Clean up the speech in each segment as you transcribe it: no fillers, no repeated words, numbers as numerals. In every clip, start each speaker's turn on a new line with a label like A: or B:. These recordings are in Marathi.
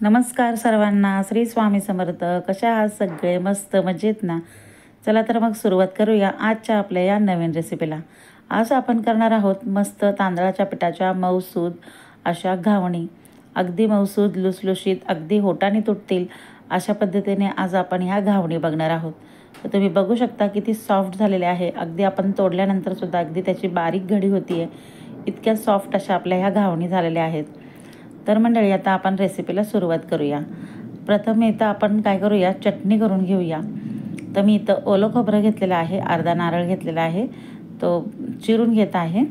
A: नमस्कार सर्वांना. श्री स्वामी समर्थ. कशा आहात सगळे? मस्त मजेत ना? चला तर मग सुरुवात करूया आजच्या आपल्या या नवीन रेसिपीला. आज आपण करणार आहोत मस्त तांदळाच्या पिठाच्या मऊसूद अशा घावणी. अगदी मऊसूद, लुसलुशीत, अगदी होटाने तुटतील अशा पद्धतीने आज आपण ह्या घावणी बघणार आहोत. तर तुम्ही बघू शकता किती सॉफ्ट झालेले आहे. अगदी आपण तोडल्यानंतर सुद्धा अगदी त्याची बारीक घडी होती आहे. इतक्या सॉफ्ट अशा आपल्या ह्या घावणी झालेल्या आहेत. तर मंडळी, आता आपण रेसिपीला सुरुवात करूया. प्रथम इथं आपण काय करूया, चटणी करून घेऊया. तर मी इथं ओलं खोबरं घेतलेलं आहे, अर्धा नारळ घेतलेला आहे, तो चिरून घेत आहे.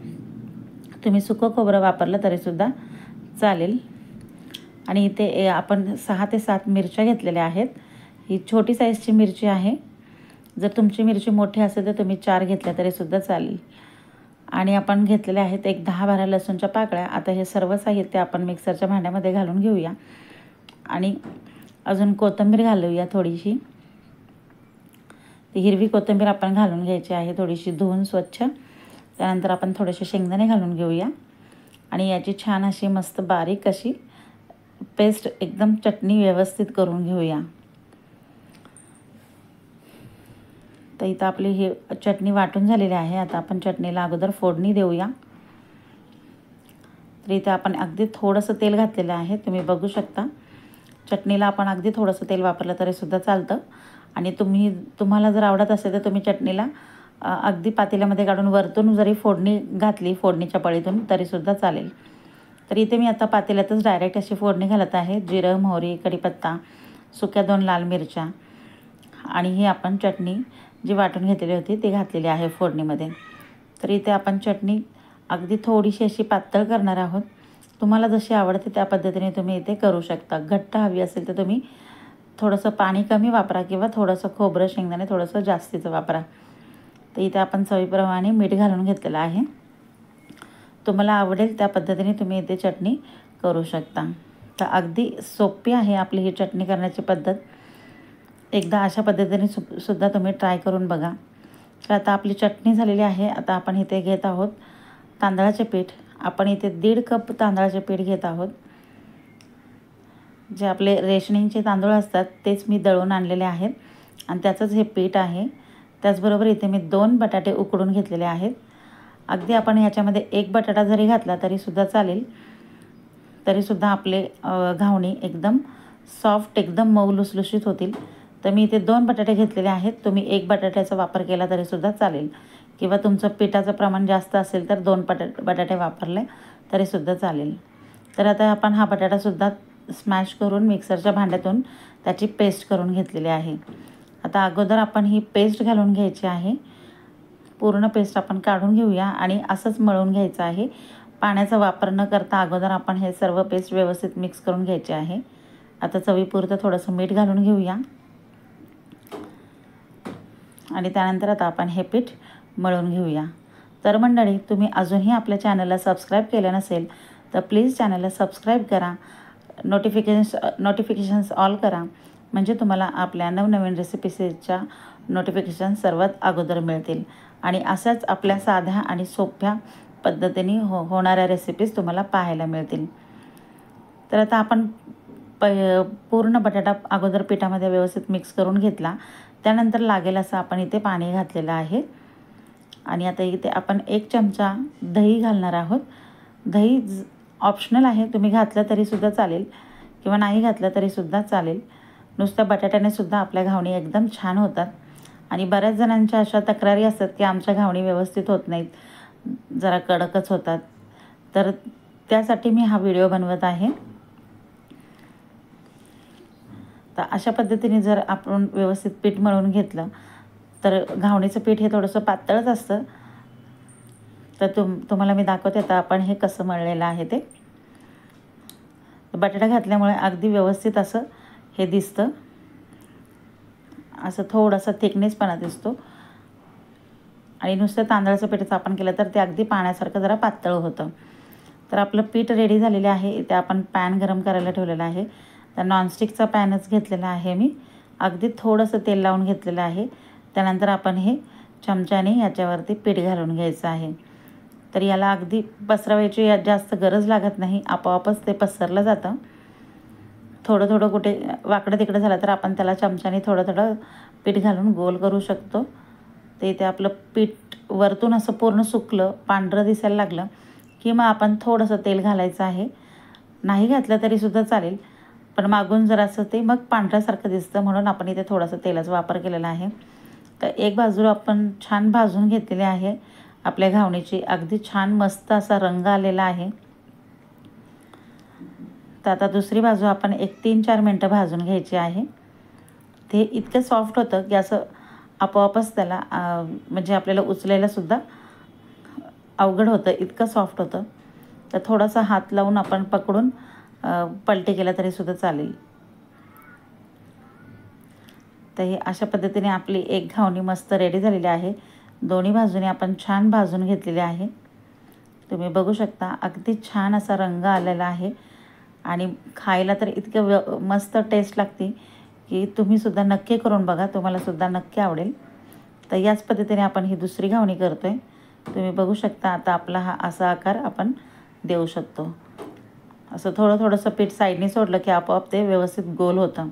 A: तुम्ही सुकं खोबरं वापरलं तरीसुद्धा चालेल. आणि इथे आपण 6 ते 7 मिरच्या घेतलेल्या आहेत. ही छोटी साईजची मिरची आहे. जर तुमची मिरची मोठी असेल तर तुम्ही 4 घेतल्या तरीसुद्धा चालेल. आणि आपण घेतलेले आहेत एक 10-12 लसूणच्या पाकळ्या. आता हे सर्व साहित्य आपण मिक्सरच्या भांड्यामध्ये घालून घेऊया. आणि अजून कोथिंबीर घालूया थोडीशी. ती हिरवी कोथिंबीर आपण घालून घ्यायची आहे, थोडीशी धुवून स्वच्छ. त्यानंतर आपण थोडेसे शेंगदाणे घालून घेऊया. आणि याची छान अशी मस्त बारीक अशी पेस्ट, एकदम चटणी व्यवस्थित करून घेऊया. तर इथं आपली ही चटणी वाटून झालेली आहे. आता आपण चटणीला अगोदर फोडणी देऊया. तर इथे आपण अगदी थोडंसं तेल घातलेलं आहे, तुम्ही बघू शकता. चटणीला आपण अगदी थोडंसं तेल वापरलं तरीसुद्धा चालतं. आणि तुम्हाला जर आवडत असेल तर तुम्ही चटणीला अगदी पातेल्यामध्ये काढून वरतून जरी फोडणी घातली, फोडणीच्या पळीतून, तरीसुद्धा चालेल. तर इथे मी आता पातेल्यातच डायरेक्ट अशी फोडणी घालत आहे. जिरं, मोहरी, कढीपत्ता, सुक्या 2 लाल मिरच्या आणि ही आपण चटणी जी वाटून घेतलेली होती ती घातलेली आहे फोडणीमध्ये. तर इथे आपण चटणी अगदी थोडीशी अशी पातळ करणार आहोत. तुम्हाला जशी आवडते त्या पद्धतीने तुम्ही इथे करू शकता. घट्ट हवी असेल तर तुम्ही थोडंसं पाणी कमी वापरा किंवा थोडंसं खोबरं, शेंगदाणे थोडंसं जास्तीचं वापरा. तर इथे आपण चवीप्रमाणे मीठ घालून घेतलेलं आहे. तुम्हाला आवडेल त्या पद्धतीने तुम्ही इथे चटणी करू शकता. तर अगदी सोपी आहे आपली ही चटणी करण्याची पद्धत. एकदा अशा पद्धतीने सुद्धा तुम्ही ट्राय करून बघा. तर आता आपली चटणी झालेली आहे. आता आपण इथे घेत आहोत तांदळाचे पीठ. आपण इथे 1.5 कप तांदळाचे पीठ घेत आहोत. जे आपले रेशनिंगचे तांदूळ असतात तेच मी दळून आणलेले आहेत आणि त्याचंच हे पीठ आहे. त्याचबरोबर इथे मी 2 बटाटे उकडून घेतलेले आहेत. अगदी आपण याच्यामध्ये 1 बटाटा जरी घातला तरीसुद्धा चालेल. तरीसुद्धा आपले घावणी एकदम सॉफ्ट, एकदम मऊ लुसलुशीत होतील. तर मी इथे 2 बटाटे घेतलेले आहेत. तुम्ही 1 बटाट्याचा वापर केला तरीसुद्धा चालेल किंवा तुमचं पिठाचं प्रमाण जास्त असेल तर 2 बटाटे वापरले तरीसुद्धा चालेल. तर आता आपण हा बटाटासुद्धा स्मॅश करून मिक्सरच्या भांड्यातून त्याची पेस्ट करून घेतलेली आहे. आता अगोदर आपण ही पेस्ट घालून घ्यायची आहे. पूर्ण पेस्ट आपण काढून घेऊया आणि असंच मळून घ्यायचं आहे. पाण्याचा वापर न करता अगोदर आपण हे सर्व पेस्ट व्यवस्थित मिक्स करून घ्यायचे आहे. आता चवीपुरतं थोडंसं मीठ घालून घेऊया. आणि त्यानंतर आता आपण हे पीठ मळून घेऊया. तर मंडळी, तुम्ही अजूनही आपल्या चॅनलला सबस्क्राईब केलं नसेल तर प्लीज चॅनलला सबस्क्राईब करा. नोटिफिकेशन्स ऑल करा, म्हणजे तुम्हाला आपल्या नवनवीन रेसिपीजच्या नोटिफिकेशन सर्वात अगोदर मिळतील. आणि अशाच आपल्या साध्या आणि सोप्या पद्धतीने होणाऱ्या रेसिपीज तुम्हाला पाहायला मिळतील. तर आता आपण पूर्ण बटाटा अगोदर पिठामध्ये व्यवस्थित मिक्स करून घेतला. त्यानंतर लागेल असं आपण इथे पाणी घातलेलं आहे. आणि आता इथे आपण 1 चमचा दही घालणार आहोत. दही ऑप्शनल आहे, तुम्ही घातलं तरीसुद्धा चालेल किंवा नाही घातलं तरीसुद्धा चालेल. नुसत्या बटाट्याने सुद्धा आपल्या घावणी एकदम छान होतात. आणि बऱ्याच जणांच्या अशा तक्रारी असतात की आमच्या घावणी व्यवस्थित होत नाहीत, जरा कडकच होतात. तर त्यासाठी मी हा व्हिडिओ बनवत आहे. तर अशा पद्धतीने जर आपण व्यवस्थित पीठ मळून घेतलं तर घावणीचं पीठ हे थोडंसं पातळच असतं. तर तुम्हाला मी दाखवते आता आपण हे कसं मळलेलं आहे ते. बटाटा घातल्यामुळे अगदी व्यवस्थित असं हे दिसतं. असं थोडासा थिकनेसपणा दिसतो. आणि नुसतं तांदळाचं पीठाचं आपण केलं तर ते अगदी पाण्यासारखं जरा पातळ होतं. तर आपलं पीठ रेडी झालेलं आहे. इथे आपण पॅन गरम करायला ठेवलेला आहे. तर नॉनस्टिकचा पॅनच घेतलेला आहे मी. अगदी थोडंसं तेल लावून घेतलेलं आहे. त्यानंतर आपण हे चमच्याने याच्यावरती पीठ घालून घ्यायचं आहे. तर याला अगदी पसरवायची जास्त गरज लागत नाही, आपोआपच ते पसरलं जातं. थोडं थोडं कुठे वाकडं तिकडं झालं तर आपण त्याला चमच्याने थोडं थोडं पीठ घालून गोल करू शकतो. ते इथे आपलं पीठ वरतून असं पूर्ण सुकलं, पांढरं दिसायला लागलं की मग आपण थोडंसं तेल घालायचं आहे. नाही घातलं तरीसुद्धा चालेल, पण मागून जरासं ते मग पांढऱ्यासारखं दिसतं, म्हणून आपण इथे थोडासा तेलाचा वापर केलेला आहे. तर एक बाजू आपण छान भाजून घेतलेली आहे आपल्या घावणीची. अगदी छान मस्त असा रंग आलेला आहे. तर आता दुसरी बाजू आपण एक 3-4 मिनटं भाजून घ्यायची आहे. ते इतकं सॉफ्ट होतं की असं आपोआपच त्याला म्हणजे आपल्याला उचलायलासुद्धा अवघड होतं, इतकं सॉफ्ट होतं. तर थोडासा हात लावून आपण पकडून पलटी केला तरीसुद्धा चालेल. तर हे अशा पद्धतीने आपली एक घावणी मस्त रेडी झालेली आहे. दोन्ही बाजूने आपण छान भाजून घेतलेले आहे. तुम्ही बघू शकता अगदी छान असा रंग आलेला आहे आणि खायला तर इतकं मस्त टेस्ट लागते की तुम्हीसुद्धा नक्की करून बघा, तुम्हालासुद्धा नक्की आवडेल. तर याच पद्धतीने आपण ही दुसरी घावणी करतो आहे. तुम्ही बघू शकता आता आपला हा असा आकार आपण देऊ शकतो. असं थोडं थोडंसं पीठ साईडने सोडलं की आपोआप ते व्यवस्थित गोल होतं.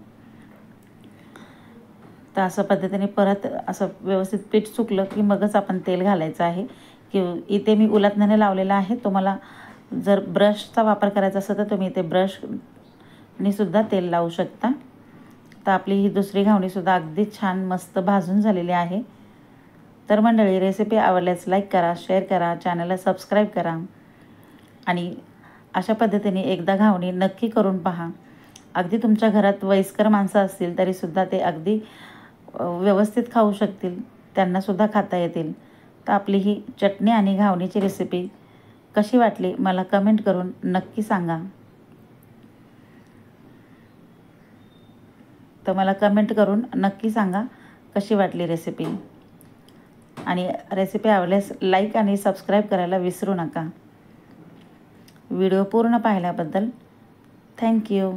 A: तर अशा पद्धतीने परत असं व्यवस्थित पीठ सुकलं की मगच आपण तेल घालायचं आहे. की इथे मी उलथण्याने लावलेला आहे. तुम्हाला जर ब्रशचा वापर करायचा असेल तर तुम्ही इथे ब्रशने सुद्धा तेल लावू शकता. तर आपली ही दुसरी घावणीसुद्धा अगदी छान मस्त भाजून झालेली आहे. तर मंडळी, रेसिपी आवडल्यास लाईक करा, शेअर करा, चॅनलला सबस्क्राईब करा आणि अशा पद्धतीने एकदा घावणी नक्की करून पहा. अगदी तुमच्या घरात वयस्कर माणसं असतील तरीसुद्धा ते अगदी व्यवस्थित खाऊ शकतील, त्यांनासुद्धा खाता येतील. तर आपली ही चटणी आणि घावणीची रेसिपी कशी वाटली मला कमेंट करून नक्की सांगा. तर मला कमेंट करून नक्की सांगा कशी वाटली रेसिपी. आणि रेसिपी आवडल्यास लाईक आणि सबस्क्राईब करायला विसरू नका. व्हिडिओ पूर्ण पाहिल्याबद्दल थँक्यू.